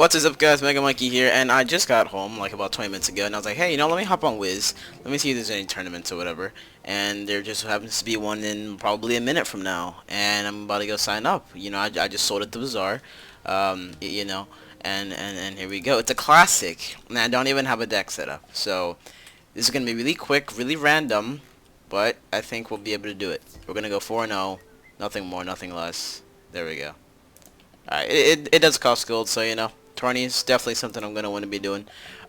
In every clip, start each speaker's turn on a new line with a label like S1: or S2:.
S1: What's up, guys? MegaMikey here, and I just got home like about 20 minutes ago, and I was like, hey, let me hop on Wiz. Let me see if there's any tournaments or whatever. And there just happens to be one in probably a minute from now, and I'm about to go sign up. I just sold at the bazaar, and here we go. It's a classic, and I don't even have a deck set up. So this is gonna be really quick, really random, but I think we'll be able to do it. We're gonna go 4-0, nothing more, nothing less. There we go. Alright, it does cost gold, so tourney is definitely something I'm gonna want to be doing.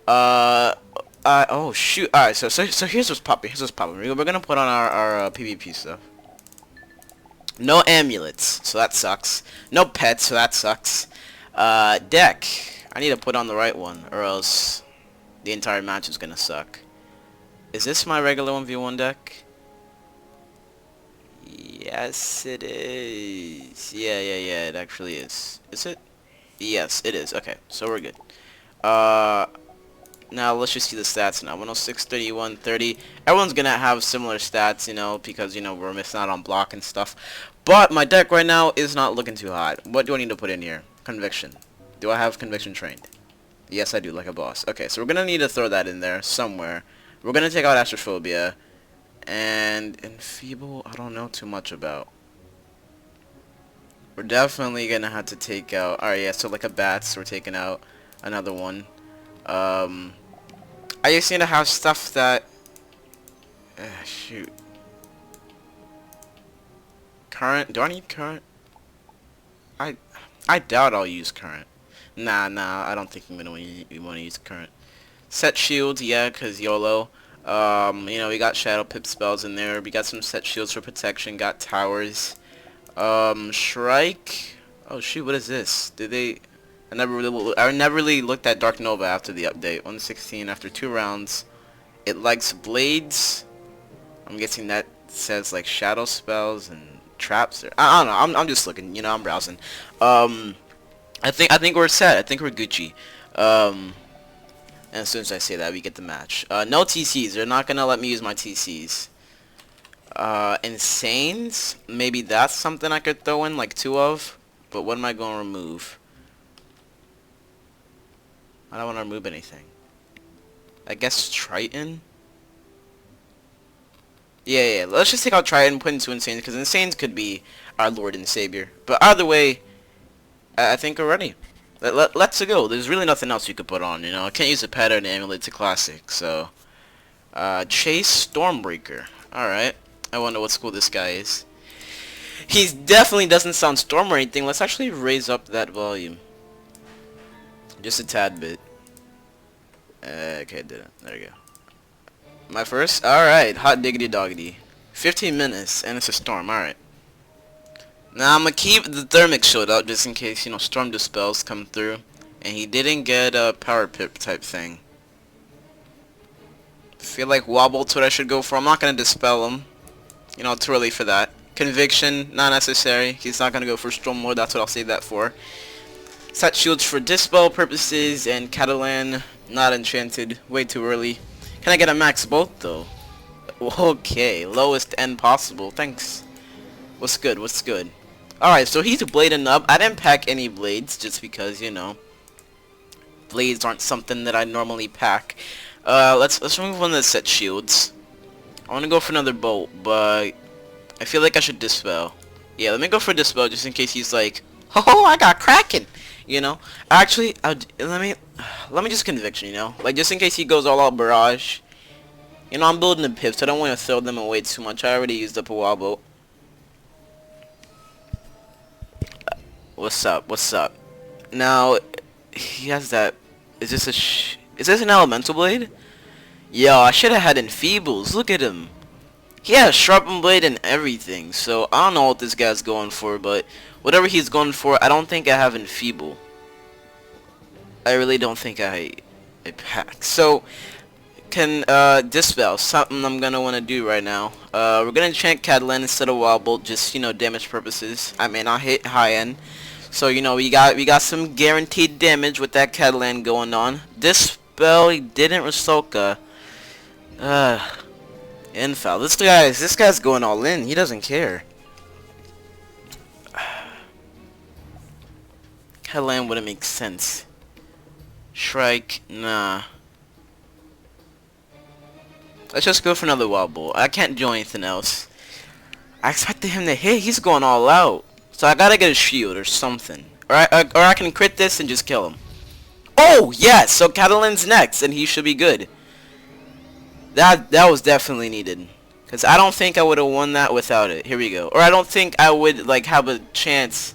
S1: Oh shoot! Alright, so here's what's popping. We're gonna put on our PvP stuff. No amulets, so that sucks. No pets, so that sucks. Deck. I need to put on the right one, or else the entire match is gonna suck. Is this my regular 1v1 deck? Yes, it is. Yeah, it actually is. Is it? Yes, it is. Okay, so we're good. Now let's just see the stats now. 106, 31, 30. Everyone's gonna have similar stats, because, we're missing out on block and stuff. But my deck right now is not looking too hot. What do I need to put in here? Conviction. Do I have Conviction trained? Yes, I do, like a boss. Okay, so we're gonna need to throw that in there somewhere. We're gonna take out Astrophobia. And Enfeeble, I don't know too much about. We're definitely gonna have to take out. Alright, yeah, so like a Bats, we're taking out another one. I just need to have stuff that. Shoot. Current? Do I need current? I doubt I'll use current. Nah, I don't think I'm gonna want to use current. Set shields, yeah, cause YOLO. We got Shadow Pip spells in there. We got some set shields for protection. Got towers. Shrike. Oh shoot, what is this? I never really looked at Dark Nova after the update. 116 after 2 rounds. It likes blades. I'm guessing that says like shadow spells and traps. I don't know. I'm just looking. I'm browsing. I think we're set. I think we're Gucci. And as soon as I say that, we get the match. No TCs. They're not gonna let me use my TCs. Insanes? Maybe that's something I could throw in, like 2 of. But what am I gonna remove? I don't want to remove anything. I guess Triton? Yeah. Let's just take out Triton and put into Insanes, because Insanes could be our Lord and Savior. But either way, I think we're ready. Let's go. There's really nothing else you could put on, I can't use a pet or an amulet. It's a classic, so. Chase Stormbreaker. Alright. I wonder what school this guy is. He definitely doesn't sound Storm or anything. Let's actually raise up that volume. Just a tad bit. Okay, did it. There you go. My first? Alright. Hot diggity doggity. 15 minutes, and it's a storm. Alright. Now, I'm going to keep the Thermic Shield up just in case, Storm Dispels come through. And he didn't get a Power Pip type thing. Feel like Wobble's what I should go for. I'm not going to Dispel him. Too early for that. Conviction, not necessary. He's not going to go for Storm Lord. That's what I'll save that for. Set shields for Dispel purposes. And Catalan, not enchanted. Way too early. Can I get a max both, though? Okay. Lowest end possible. Thanks. What's good? Alright, so he's blading up. I didn't pack any blades just because, blades aren't something that I normally pack. Let's remove one of the set shields. I want to go for another bolt, but I feel like I should Dispel. Yeah, let me go for Dispel just in case he's like, oh, I got Kraken, Actually, let me just Conviction, like just in case he goes all out Barrage. I'm building the pips. I don't want to throw them away too much. I already used up a Wobble. What's up? Now, he has that. Is this an Elemental Blade? Yo, I should have had Enfeebles. Look at him. He has Sharpened Blade and everything. So, I don't know what this guy's going for, but whatever he's going for, I don't think I have Enfeeble. I really don't think I pack. So, can Dispel, something I'm gonna want to do right now. We're gonna enchant Catalan instead of Wobble, just damage purposes. I mean, I hit high end, so we got some guaranteed damage with that Catalan going on. Dispel, he didn't Rasoka. Infoul. This guy's going all in. He doesn't care. Catalan wouldn't make sense. Shrike, nah. Let's just go for another wild bolt. I can't do anything else. I expected him to hit. He's going all out. So I gotta get a shield or something. Or I can crit this and just kill him. Oh, yes! So Catalan's next, and he should be good. That was definitely needed. Because I don't think I would have won that without it. Here we go. Or I don't think I would, like, have a chance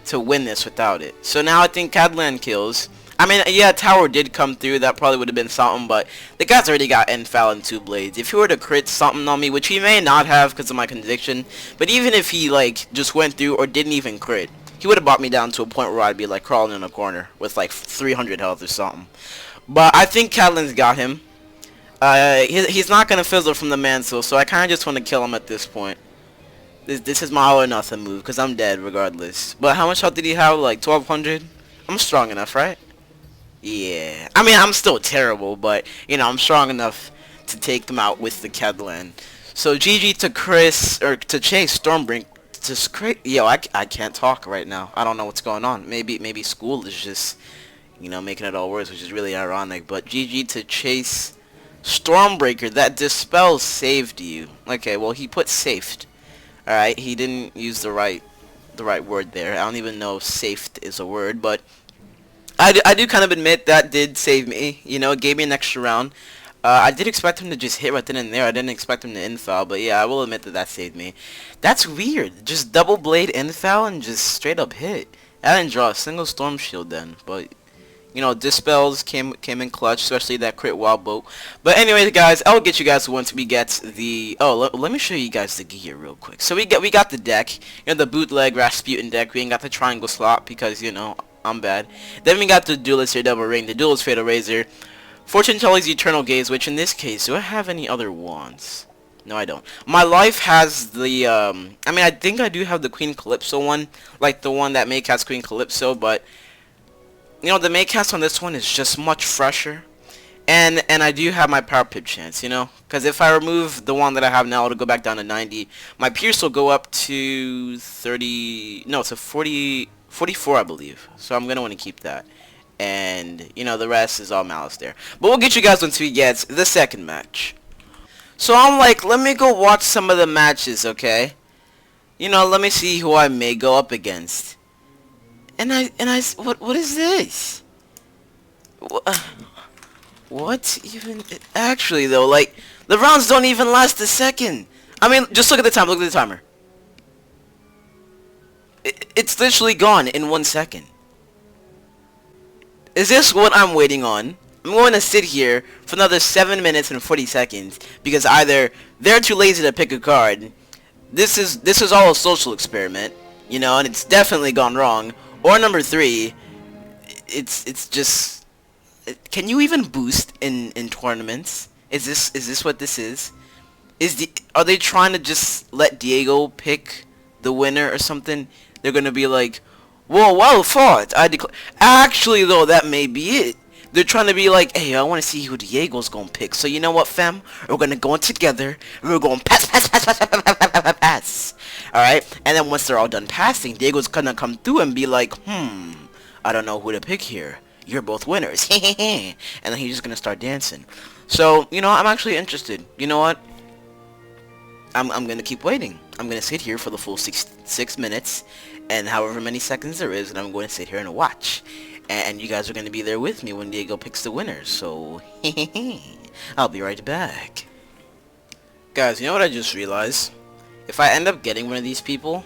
S1: to win this without it. So now I think Catalan kills. I mean, yeah, Tower did come through. That probably would have been something, but the guy's already got Enfal and 2 blades. If he were to crit something on me, which he may not have because of my conviction, but even if he, like, just went through or didn't even crit, he would have brought me down to a point where I'd be, like, crawling in a corner with, like, 300 health or something. But I think Catalan's got him. He's not going to fizzle from the mantle, so I kind of just want to kill him at this point. This is my all or nothing move, because I'm dead regardless. But how much health did he have? Like 1200? I'm strong enough, right? Yeah. I mean, I'm still terrible, but, you know, I'm strong enough to take them out with the Catalan. So GG to Chris, or to Chase Stormbrink. Yo, I can't talk right now. I don't know what's going on. Maybe school is just, you know, making it all worse, which is really ironic. But GG to Chase Stormbreaker. That Dispel saved you. Okay, well, he put saved. Alright, he didn't use the right word there. I don't even know if saved is a word, but I do kind of admit that did save me. You know, it gave me an extra round. I did expect him to just hit right then and there. I didn't expect him to infoul, but yeah, I will admit that saved me. That's weird. Just double blade infoul and just straight up hit. I didn't draw a single storm shield then, but you know, Dispels came in clutch, especially that crit wild bolt. But anyway, guys, I'll get you guys once we get the. Oh, let me show you guys the gear real quick. So we got the deck, you know, the bootleg Rasputin deck. We ain't got the triangle slot because, you know, I'm bad. Then we got the duelist here, double ring, the duelist fatal razor, fortune teller's eternal gaze, which in this case, do I have any other wands? No, I don't. My life has the I mean, I think I do have the Queen Calypso one, like the one that make has Queen Calypso, but you know, the make cast on this one is just much fresher. And I do have my power pip chance, you know? Because if I remove the one that I have now, it'll go back down to 90. My pierce will go up to 30... No, to 44, I believe. So I'm going to want to keep that. And, you know, the rest is all malice there. But we'll get you guys once we get the second match. So I'm like, let me go watch some of the matches, okay? You know, let me see who I may go up against. What is this? What even? Actually, though, like, the rounds don't even last a second. I mean, just look at the time. Look at the timer. It's literally gone in 1 second. Is this what I'm waiting on? I'm going to sit here for another 7 minutes and 40 seconds because either they're too lazy to pick a card. This is all a social experiment, you know, and it's definitely gone wrong. Or number 3, it's just, can you even boost in tournaments? Is this what this is? Are they trying to just let Diego pick the winner or something? They're gonna be like, whoa, well fought. Actually, though, that may be it. They're trying to be like, hey, I want to see who Diego's gonna pick. So you know what, fam? We're gonna go in together. We're gonna pass. Alright? And then once they're all done passing, Diego's gonna come through and be like, I don't know who to pick here. You're both winners. And then he's just gonna start dancing. So, you know, I'm actually interested. You know what? I'm gonna keep waiting. I'm gonna sit here for the full six minutes and however many seconds there is, and I'm going to sit here and watch. And you guys are going to be there with me when Diego picks the winners, so I'll be right back. Guys, you know what I just realized? If I end up getting one of these people,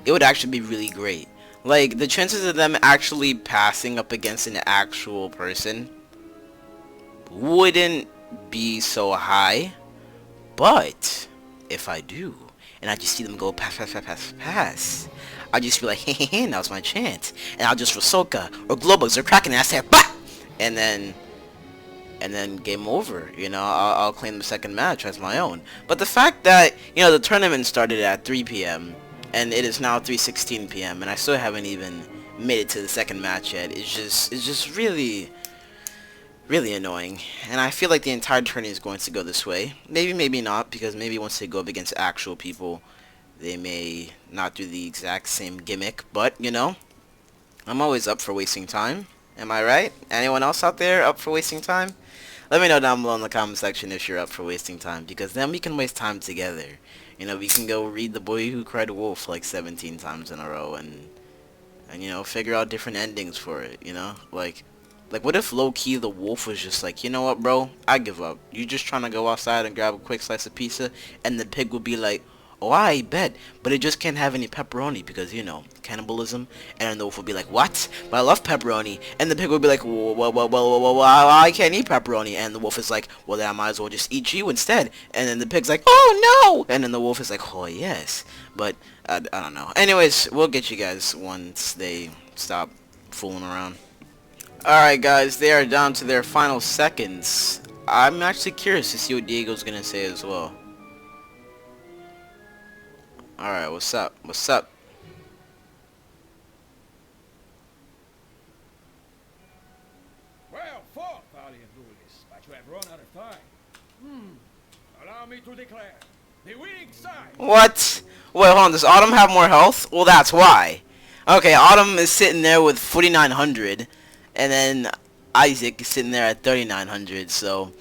S1: it would actually be really great. Like, the chances of them actually passing up against an actual person wouldn't be so high. But if I do, and I just see them go pass, I'll just be like, hey, now's my chance. And I'll just Rosoka or Globus or Kraken and I say, bah! And then game over. You know, I'll claim the second match as my own. But the fact that, you know, the tournament started at 3 p.m. and it is now 3:16 p.m. and I still haven't even made it to the second match yet is just really annoying. And I feel like the entire tourney is going to go this way. Maybe not, because maybe once they go up against actual people, they may not do the exact same gimmick, but, you know, I'm always up for wasting time, Am I right? Anyone else out there up for wasting time? Let me know down below in the comment section if you're up for wasting time, because then we can waste time together. You know, we can go read The Boy Who Cried Wolf like 17 times in a row and you know, figure out different endings for it, you know? Like what if low-key the wolf was just like, you know what, bro? I give up. You just trying to go outside and grab a quick slice of pizza, and the pig would be like, oh, I bet, but it just can't have any pepperoni because, you know, cannibalism. And then the wolf would be like, what? But I love pepperoni. And the pig would be like, well, I can't eat pepperoni. And the wolf is like, well, then I might as well just eat you instead. And then the pig's like, oh, no. And then the wolf is like, oh, yes. But, I don't know. Anyways, we'll get you guys once they stop fooling around. Alright, guys, they are down to their final seconds. I'm actually curious to see what Diego's gonna say as well. Alright, what's up? What's up?
S2: Well fought, valiant rulers, but you have run out of time. Allow me to declare the winning side.
S1: What? Wait, hold on. Does Autumn have more health? Well, that's why. Okay, Autumn is sitting there with 4,900, and then Isaac is sitting there at 3,900. So,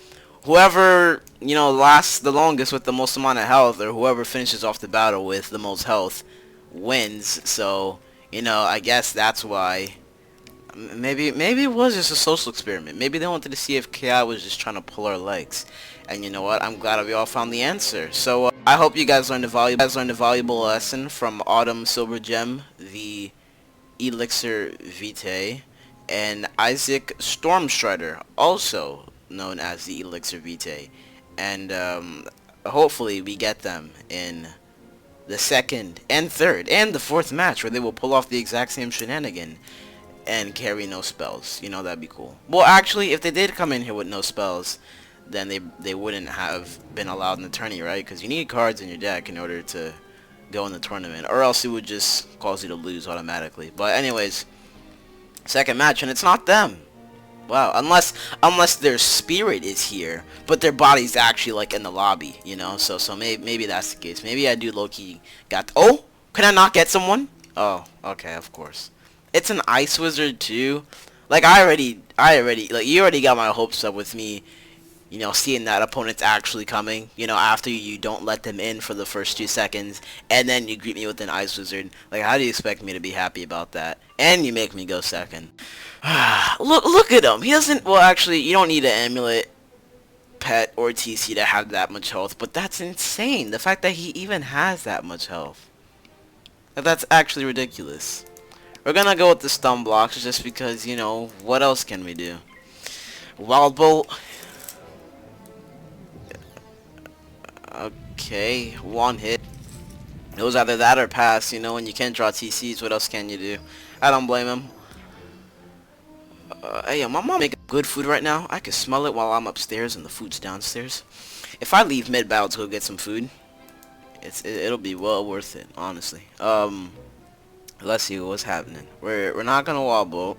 S1: whoever, you know, lasts the longest with the most amount of health, or whoever finishes off the battle with the most health, wins. So, you know, I guess that's why. Maybe it was just a social experiment. Maybe they wanted to see if KI was just trying to pull our legs. And you know what? I'm glad we all found the answer. So I hope you guys learned a valuable lesson from Autumn Silver Gem, the Elixir Vitae, and Isaac Stormstrider, also known as the Elixir Vitae. And hopefully we get them in the second and third and the fourth match where they will pull off the exact same shenanigan and carry no spells. You know, that'd be cool. Well, actually, if they did come in here with no spells, then they wouldn't have been allowed in the tourney, right? Because you need cards in your deck in order to go in the tournament, or else it would just cause you to lose automatically. But anyways, second match, and it's not them. Wow, unless their spirit is here, but their body's actually like in the lobby, you know. So maybe that's the case. Maybe I do low-key got. Oh, can I not get someone? Oh, okay, of course. It's an ice wizard too. Like I already like you already got my hopes up with me, you know, seeing that opponent's actually coming, you know, after you don't let them in for the first 2 seconds and then you greet me with an ice wizard. Like, how do you expect me to be happy about that? And you make me go second. look at him. He doesn't, well, actually, you don't need an amulet, pet, or TC to have that much health, but that's insane. The fact that he even has that much health. That's actually ridiculous. We're gonna go with the stun blocks just because, you know, what else can we do? Wild Bolt. Okay, one hit. It was either that or pass, you know, when you can't draw TCs, what else can you do? I don't blame him. Hey, my mom making good food right now. I can smell it while I'm upstairs and the food's downstairs. If I leave mid-battle to go get some food, it'll be well worth it, honestly. Let's see what's happening. We're not gonna wall bolt,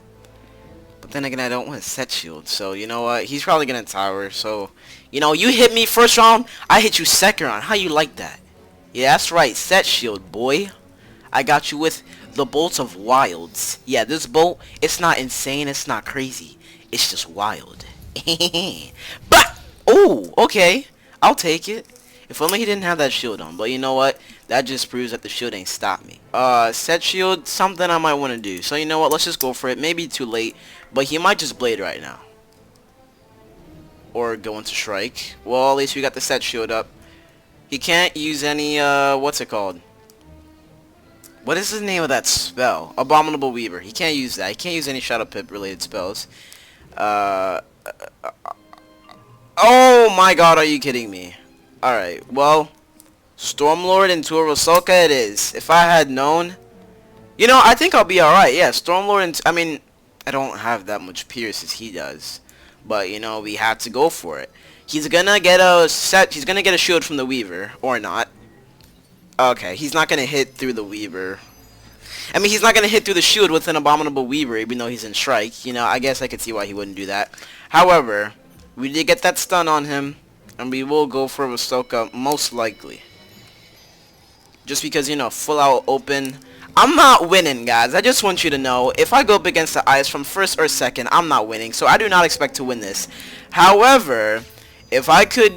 S1: but then again I don't want to set shield. So you know what? He's probably gonna tower. So you know, you hit me first round, I hit you second round. How you like that? Yeah, that's right. Set shield, boy. I got you with the bolts of wilds. Yeah, this bolt, it's not insane. It's not crazy. It's just wild. But oh, okay. I'll take it. If only he didn't have that shield on. But you know what? That just proves that the shield ain't stopped me. Set shield, something I might want to do. So you know what? Let's just go for it. Maybe too late. But he might just blade right now. Or go into strike. Well, at least we got the set shield up. He can't use any, what's it called? What is the name of that spell? Abominable Weaver. He can't use that. He can't use any Shadow Pip related spells. Oh my god, are you kidding me? Alright, well, Stormlord into a Rosoka it is. If I had known, you know, I think I'll be alright. Yeah, Stormlord into, I mean, I don't have that much Pierce as he does. But, you know, we had to go for it. He's gonna get he's gonna get a shield from the Weaver, or not. Okay, he's not gonna hit through the Weaver. I mean, he's not gonna hit through the shield with an Abominable Weaver, even though he's in strike. You know, I guess I could see why he wouldn't do that. However, we did get that stun on him. And we will go for Rosoka most likely. Just because, you know, full out open. I'm not winning, guys. I just want you to know, if I go up against the ice from first or second, I'm not winning. So I do not expect to win this. However, if I could...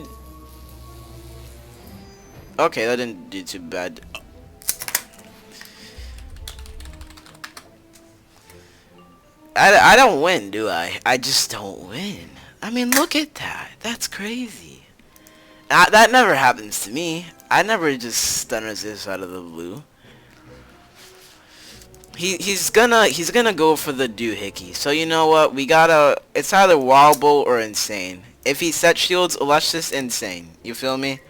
S1: Okay, that didn't do too bad. I don't win, do I? I just don't win. I mean, look at that. That's crazy. That never happens to me. I never just stun resist out of the blue. He's gonna go for the doohickey. So you know what? We gotta. It's either wobble or insane. If he set shields, let's just insane. You feel me?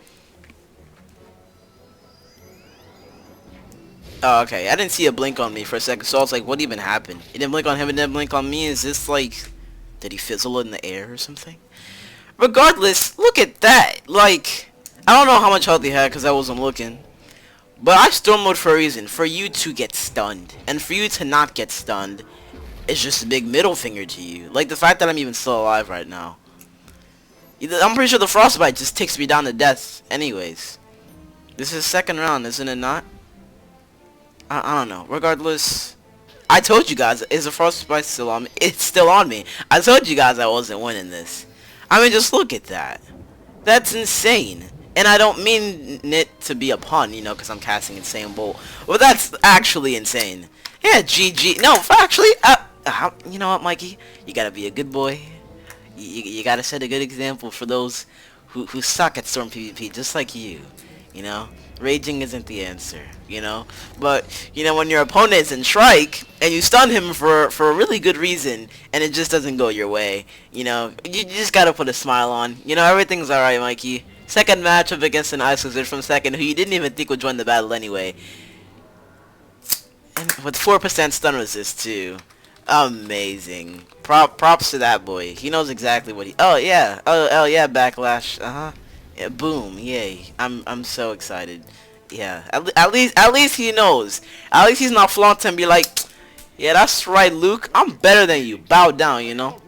S1: Oh, okay. I didn't see a blink on me for a second, so I was like, what even happened? It didn't blink on him, it didn't blink on me. Is this like, did he fizzle in the air or something? Regardless, look at that. Like, I don't know how much health he had because I wasn't looking. But I storm mode for a reason. For you to get stunned. And for you to not get stunned, it's just a big middle finger to you. Like the fact that I'm even still alive right now. I'm pretty sure the frostbite just takes me down to death anyways. This is second round, isn't it not? I don't know. Regardless, I told you guys, is the frostbite still on me? It's still on me. I told you guys I wasn't winning this. I mean, just look at that. That's insane. And I don't mean it to be a pun, you know, because I'm casting Insane Bolt. Well, that's actually insane. Yeah, GG. No, actually, you know what, Mikey? You gotta be a good boy. You gotta set a good example for those who suck at Storm PvP, just like you. You know? Raging isn't the answer, you know? But, you know, when your opponent is in Shrike, and you stun him for a really good reason, and it just doesn't go your way, you know? You just gotta put a smile on. You know, everything's alright, Mikey. Second matchup against an Ice Wizard from second, who you didn't even think would join the battle anyway. And with 4% stun resist, too. Amazing. Props to that boy. He knows exactly what he... Oh, yeah. Oh, yeah, Backlash. Uh-huh. Yeah, boom, yay! I'm so excited. Yeah, at least he knows. At least he's not flaunting and be like, yeah, that's right, Luke. I'm better than you. Bow down, you know.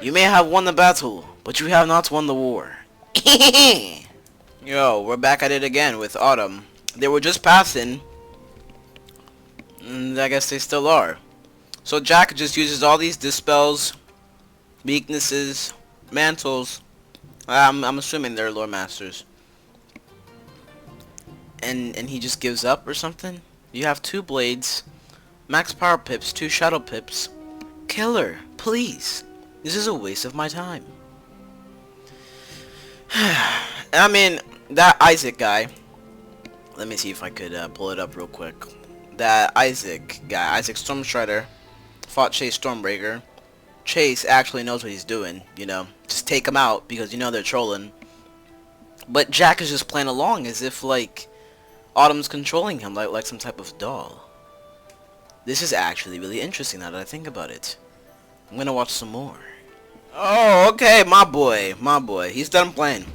S1: You may have won the battle, but you have not won the war. Yo, we're back at it again with Autumn. They were just passing, and I guess they still are. So Jack just uses all these dispels, weaknesses, mantles. I'm assuming they're lore masters. And he just gives up or something? You have 2 blades, max power pips, 2 shadow pips. Killer, please. This is a waste of my time. I mean, that Isaac guy. Let me see if I could pull it up real quick. That Isaac guy, Isaac Stormstrider, fought Chase Stormbreaker. Chase actually knows what he's doing, you know. Just take him out because you know they're trolling. But Jack is just playing along as if like Autumn's controlling him like some type of doll. This is actually really interesting now that I think about it. I'm gonna watch some more. Oh, okay, my boy. He's done playing.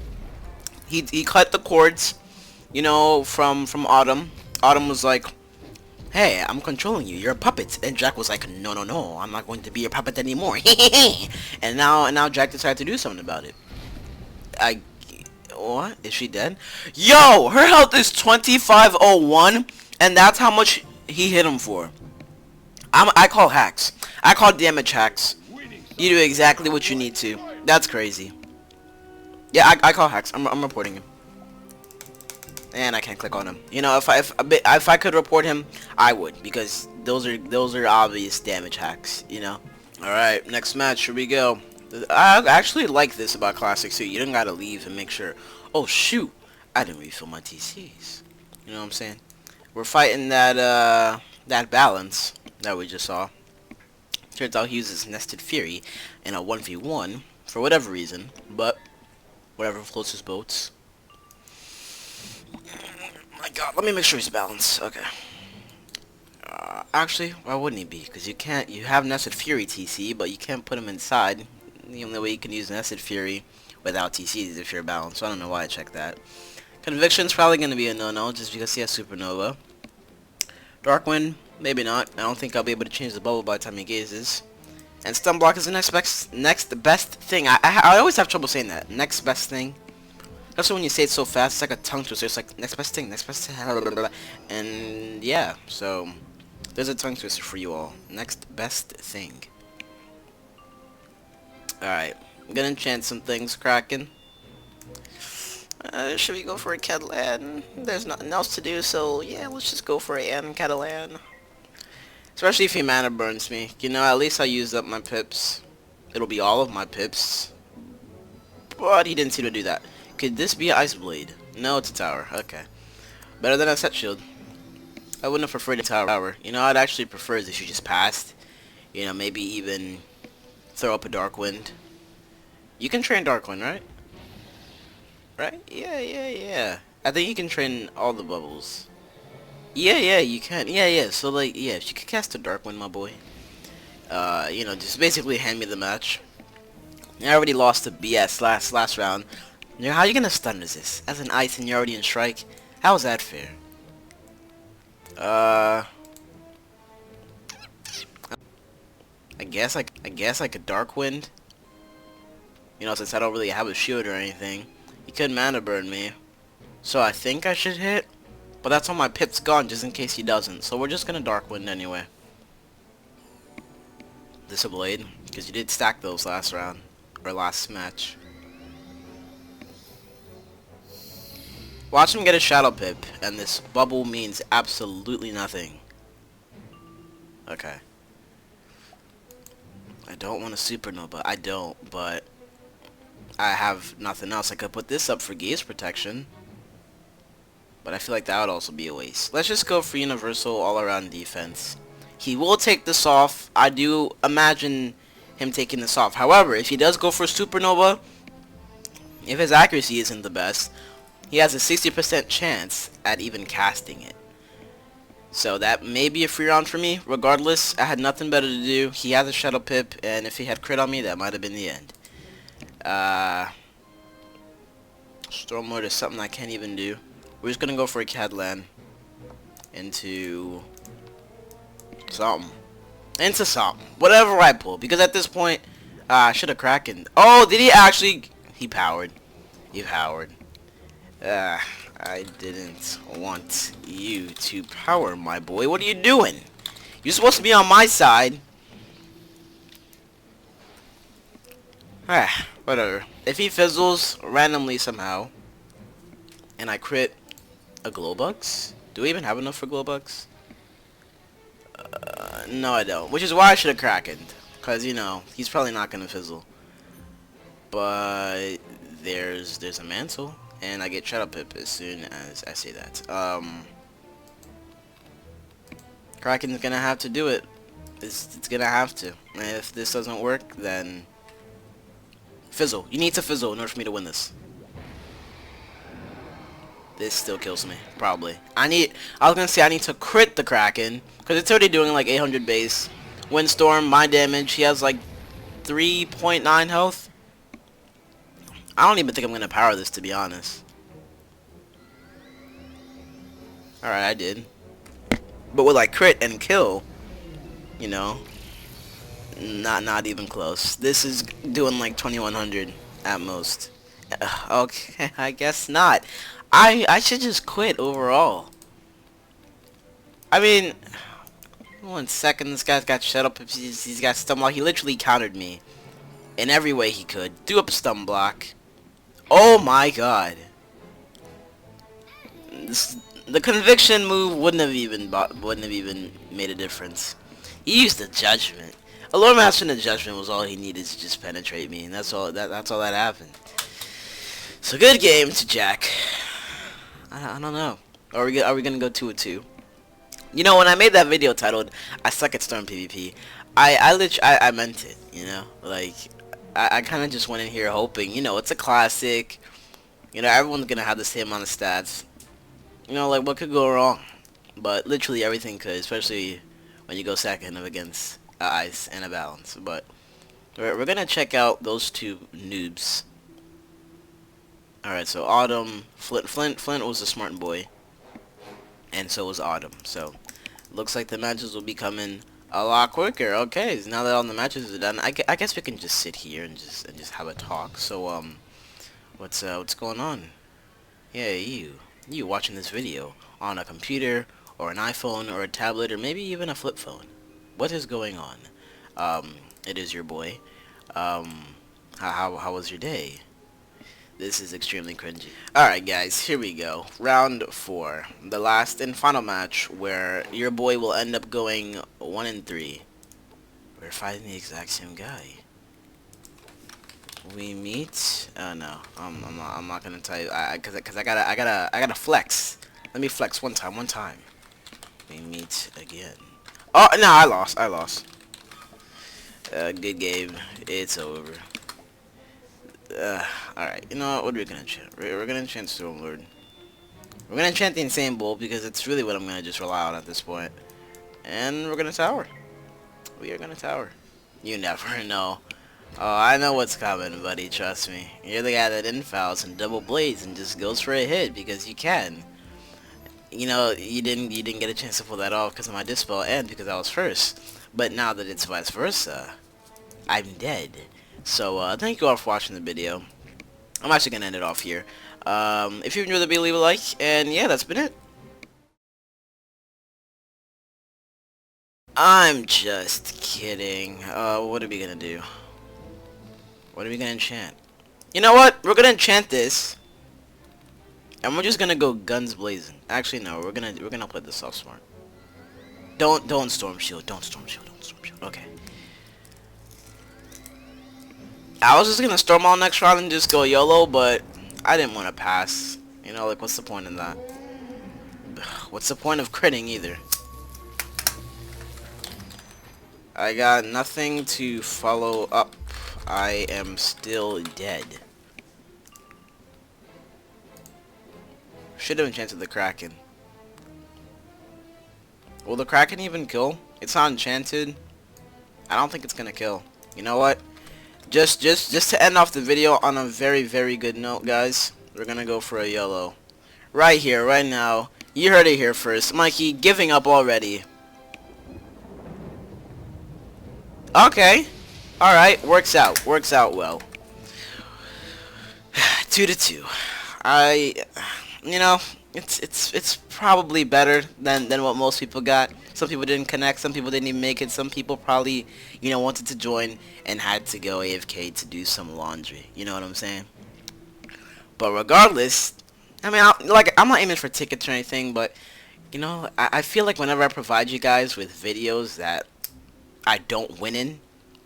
S1: He cut the cords, you know, from Autumn. Autumn was like, hey, I'm controlling you. You're a puppet. And Jack was like, no, I'm not going to be your puppet anymore. and now Jack decided to do something about it. What? Is she dead? Yo, her health is 2501, and that's how much he hit him for. I call hacks. I call damage hacks. You do exactly what you need to. That's crazy. Yeah, I call hacks. I'm reporting him. And I can't click on him. You know, if I could report him, I would, because those are obvious damage hacks. You know. All right, next match. Here we go. I actually like this about Classic too. You don't gotta leave and make sure. Oh shoot! I didn't refill my TCs. You know what I'm saying? We're fighting that balance that we just saw. Turns out he uses Nested Fury in a 1v1 for whatever reason, but whatever floats his boats. My God, let me make sure he's balanced. Okay. Actually, why wouldn't he be? Because you have Nested Fury TC, but you can't put him inside. The only way you can use Nested Fury without TC is if you're balanced, so I don't know why I checked that. Conviction's probably going to be a no-no, just because he has Supernova. Darkwind, maybe not. I don't think I'll be able to change the bubble by the time he gazes. And Stun Block is the next best thing. I always have trouble saying that. Next best thing. That's when you say it so fast, it's like a tongue twister. It's like, next best thing, next best thing. And, yeah, so There's a tongue twister for you all. Next best thing. Alright. I'm gonna enchant some things, Kraken. Should we go for a Catalan? There's nothing else to do, so yeah, let's just go for a Catalan. Especially if he mana burns me. You know, at least I used up my pips. It'll be all of my pips. But he didn't seem to do that. Could this be an Ice Blade? No, it's a tower. Okay. Better than a set shield. I wouldn't have preferred a tower. You know, I'd actually prefer is if you just passed. You know, maybe even throw up a Dark Wind. You can train Dark Wind, right? Right? Yeah. I think you can train all the bubbles. Yeah, you can. Yeah. So, like, yeah, if you could cast a Dark Wind, my boy. You know, just basically hand me the match. I already lost to BS last round. You know, how are you gonna stun resist? As an ice and you're already in strike? How is that fair? I guess like a Dark Wind. You know, since I don't really have a shield or anything. He could mana burn me. So I think I should hit. But that's all my pips gone just in case he doesn't. So we're just gonna Dark Wind anyway. This a blade. Because you did stack those last round. Or last match. Watch him get a Shadow Pip. And this bubble means absolutely nothing. Okay. I don't want a Supernova. I don't, but I have nothing else. I could put this up for gaze protection. But I feel like that would also be a waste. Let's just go for universal all-around defense. He will take this off. I do imagine him taking this off. However, if he does go for Supernova, if his accuracy isn't the best, he has a 60% chance at even casting it. So that may be a free round for me. Regardless, I had nothing better to do. He has a Shadow Pip, and if he had crit on me, that might have been the end. Storm Lord is something I can't even do. We're just gonna go for a Catalan into something. Into something. Whatever I pull. Because at this point, I should have Kraken. Oh, did he actually? He powered. He powered. I didn't want you to power, my boy. What are you doing? You're supposed to be on my side. Whatever. If he fizzles randomly somehow, and I crit a Glowbugs? Do we even have enough for Glowbugs? No, I don't. Which is why I should have Krakened. Because, you know, he's probably not going to fizzle. But there's a Mantle. And I get Shadow Pip as soon as I say that. Kraken's gonna have to do it. It's gonna have to. And if this doesn't work, then fizzle. You need to fizzle in order for me to win this. This still kills me, probably. I was gonna say I need to crit the Kraken because it's already doing like 800 base. Windstorm, my damage. He has like 3.9 health. I don't even think I'm gonna power this, to be honest. Alright, I did. But with like crit and kill, you know, not even close. This is doing like 2100 at most. Okay, I guess not. I should just quit overall. I mean, 1 second, this guy's got shut up. He's got stun block. He literally countered me in every way he could. Do up a stun block. Oh my god. The conviction move wouldn't have even made a difference. He used the judgment. A Lord Master in the judgment was all he needed to just penetrate me, and that's all that happened. So good game to Jack. I don't know. Are we gonna go 2-2? You know, when I made that video titled "I suck at Storm PvP," I meant it. You know, like. I kind of just went in here hoping, you know, it's a classic. You know, everyone's going to have the same amount of stats. You know, like, what could go wrong? But literally everything could, especially when you go second against Ice and a Balance. But we're going to check out those two noobs. Alright, so Autumn, Flint was a smart boy. And so was Autumn. So, looks like the matches will be coming a lot quicker. Okay, so now that all the matches are done, I guess we can just sit here and just have a talk. So what's going on? Yeah, you watching this video on a computer or an iPhone, or a tablet, or maybe even a flip phone. What is going on? It is your boy. How was your day? This is extremely cringy. Alright guys, here we go. Round 4. The last and final match where your boy will end up going 1-3. We're fighting the exact same guy. We meet. No, I'm not gonna tell you. Cause I gotta flex. Let me flex one time. We meet again. Oh no, I lost. Good game. It's over. Alright, you know what are we gonna enchant? We're gonna enchant Stormlord. We're gonna enchant the Insane Bull because it's really what I'm gonna just rely on at this point. And we're gonna tower. We are gonna tower. You never know. Oh, I know what's coming, buddy, trust me. You're the guy that infouls and double blades and just goes for a hit because you can. You know, you didn't get a chance to pull that off because of my dispel and because I was first. But now that it's vice versa, I'm dead. So, thank you all for watching the video. I'm actually going to end it off here. If you enjoyed the video, leave a like. And yeah, that's been it. I'm just kidding. What are we going to do? What are we going to enchant? You know what? We're going to enchant this. And we're just going to go guns blazing. Actually, no. We're going to play this off smart. Don't Storm Shield. Don't Storm Shield. Okay. I was just gonna storm all next round and just go YOLO, but I didn't want to pass. You know, like, what's the point in that? What's the point of critting either? I got nothing to follow up. I am still dead. Should have enchanted the Kraken. Will the Kraken even kill? It's not enchanted. I don't think it's gonna kill. You know what? Just to end off the video on a very, very good note, guys, we're gonna go for a YOLO. Right here, right now. You heard it here first. Mikey giving up already. Okay. Alright, works out well. 2-2. You know, it's probably better than what most people got. Some people didn't connect, some people didn't even make it, some people probably, you know, wanted to join and had to go AFK to do some laundry. You know what I'm saying? But regardless, I mean, I'm not aiming for tickets or anything, but, you know, I feel like whenever I provide you guys with videos that I don't win in,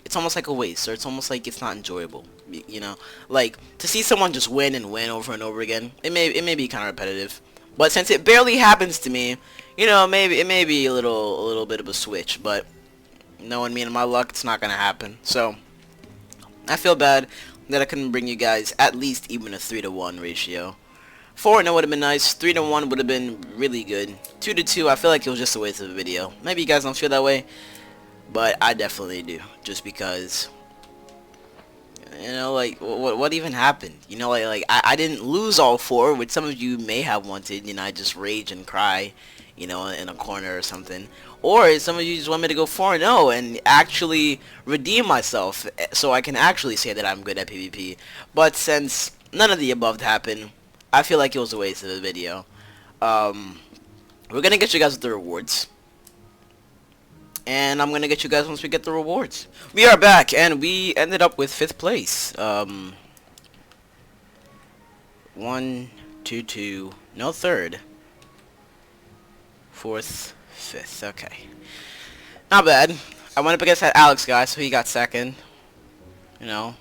S1: it's almost like a waste, or it's almost like it's not enjoyable. You know, like, to see someone just win and win over and over again, it may be kind of repetitive. But since it barely happens to me, you know, it may be a little bit of a switch, but knowing me and my luck, it's not gonna happen. So I feel bad that I couldn't bring you guys at least even a 3-to-1 ratio. 4-0 would have been nice. 3-to-1 would have been really good. 2-to-2, I feel like it was just a waste of a video. Maybe you guys don't feel that way, but I definitely do. Just because, you know, like, what even happened? You know, like I didn't lose all 4, which some of you may have wanted. You know, I just rage and cry, you know, in a corner or something. Or some of you just want me to go 4-0 and actually redeem myself so I can actually say that I'm good at PvP. But since none of the above happened, I feel like it was a waste of a video. We're gonna get you guys with the rewards. And I'm gonna get you guys once we get the rewards. We are back, and we ended up with 5th place. 1, 2, 2, no 3rd. 4th, 5th, okay. Not bad. I went up against that Alex guy, so he got 2nd. You know,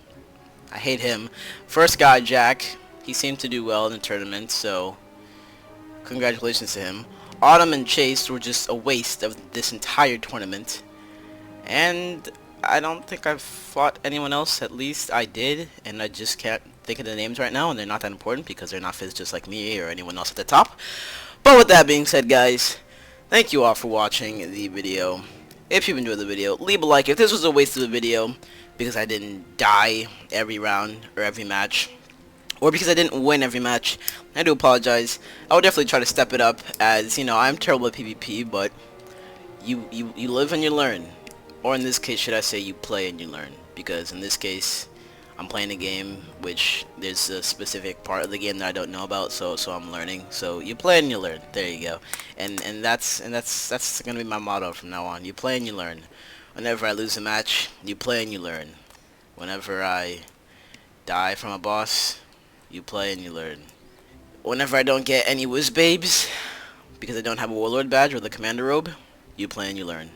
S1: I hate him. First guy, Jack, he seemed to do well in the tournament, so congratulations to him. Autumn and Chase were just a waste of this entire tournament. And I don't think I've fought anyone else. At least I did, and I just can't think of the names right now, and they're not that important because they're not fizz just like me or anyone else at the top. But with that being said, guys, thank you all for watching the video. If you've enjoyed the video, leave a like. If this was a waste of a video because I didn't die every round or every match, or because I didn't win every match, I do apologize. I will definitely try to step it up, as, you know, I'm terrible at PvP, but you live and you learn. Or in this case, should I say, you play and you learn. Because in this case, I'm playing a game which there's a specific part of the game that I don't know about, so I'm learning. So you play and you learn. There you go. And that's gonna be my motto from now on. You play and you learn. Whenever I lose a match, you play and you learn. Whenever I die from a boss, you play and you learn. Whenever I don't get any whiz babes because I don't have a warlord badge or the commander robe, you play and you learn.